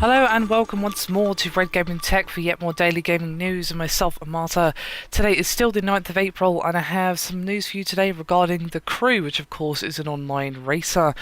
Hello and welcome once more to Red Gaming Tech for yet more daily gaming news, and myself, Amata. Today is still the 9th of April and I have some news for you today regarding The Crew, which of course is an online racer.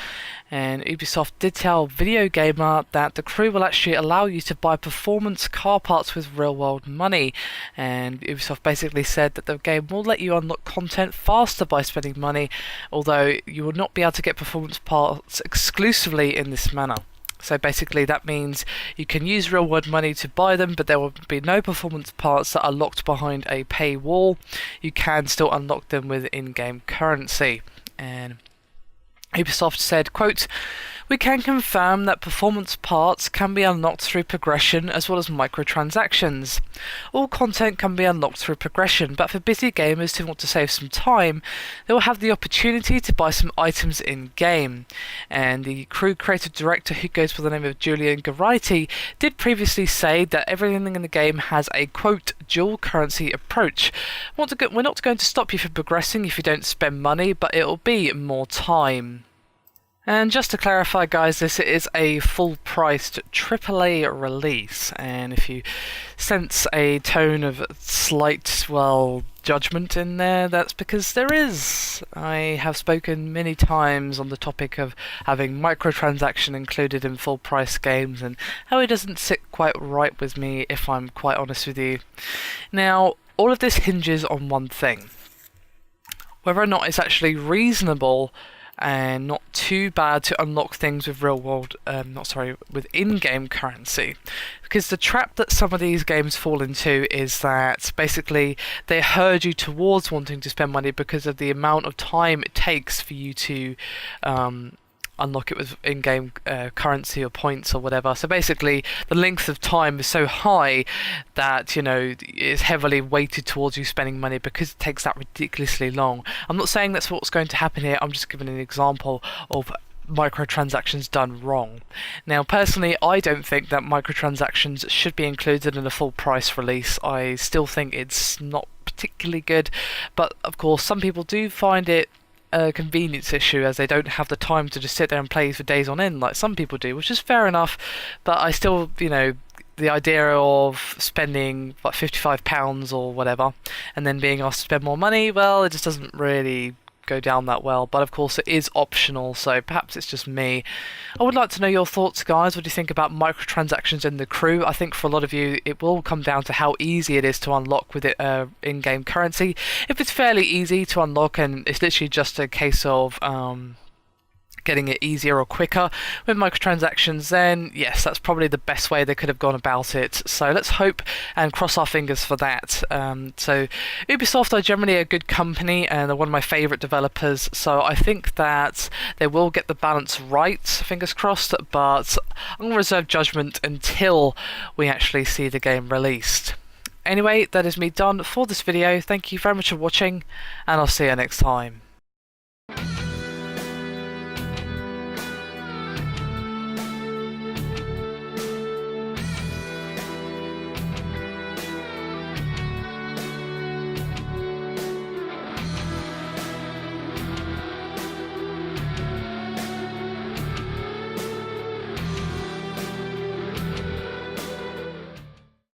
And Ubisoft did tell Video Gamer that The Crew will actually allow you to buy performance car parts with real world money. And Ubisoft basically said that the game will let you unlock content faster by spending money, although you will not be able to get performance parts exclusively in this manner. So basically that means you can use real world money to buy them, but there will be no performance parts that are locked behind a paywall. You can still unlock them with in-game currency. And Ubisoft said, quote, "We can confirm that performance parts can be unlocked through progression as well as microtransactions. All content can be unlocked through progression, but for busy gamers who want to save some time, they will have the opportunity to buy some items in-game." And the Crew creative director, who goes by the name of Julian Geraghty, did previously say that everything in the game has a, quote, dual currency approach. We're not going to stop you from progressing if you don't spend money, but it'll be more time. And just to clarify, guys, this is a full-priced AAA release, and if you sense a tone of slight, judgment in there, that's because there is. I have spoken many times on the topic of having microtransaction included in full-price games, and how it doesn't sit quite right with me, if I'm quite honest with you. Now, all of this hinges on one thing: whether or not it's actually reasonable and not too bad to unlock things with with in-game currency. Because the trap that some of these games fall into is that basically they herd you towards wanting to spend money because of the amount of time it takes for you to unlock it with in-game currency or points or whatever. So basically the length of time is so high that, it's heavily weighted towards you spending money because it takes that ridiculously long. I'm not saying that's what's going to happen here, I'm just giving an example of microtransactions done wrong. Now, personally, I don't think that microtransactions should be included in a full price release. I still think it's not particularly good, but of course some people do find it a convenience issue, as they don't have the time to just sit there and play for days on end like some people do, which is fair enough. But I still, the idea of spending like £55 or whatever and then being asked to spend more money, well, it just doesn't really go down that well. But of course it is optional, so perhaps it's just me. I would like to know your thoughts, guys. What do you think about microtransactions in The Crew? I think for a lot of you it will come down to how easy it is to unlock with it in-game currency. If it's fairly easy to unlock and it's literally just a case of getting it easier or quicker with microtransactions, then yes, that's probably the best way they could have gone about it. So let's hope and cross our fingers for that. So Ubisoft are generally a good company and they're one of my favourite developers, so I think that they will get the balance right, fingers crossed, but I'm going to reserve judgment until we actually see the game released. Anyway, that is me done for this video. Thank you very much for watching, and I'll see you next time.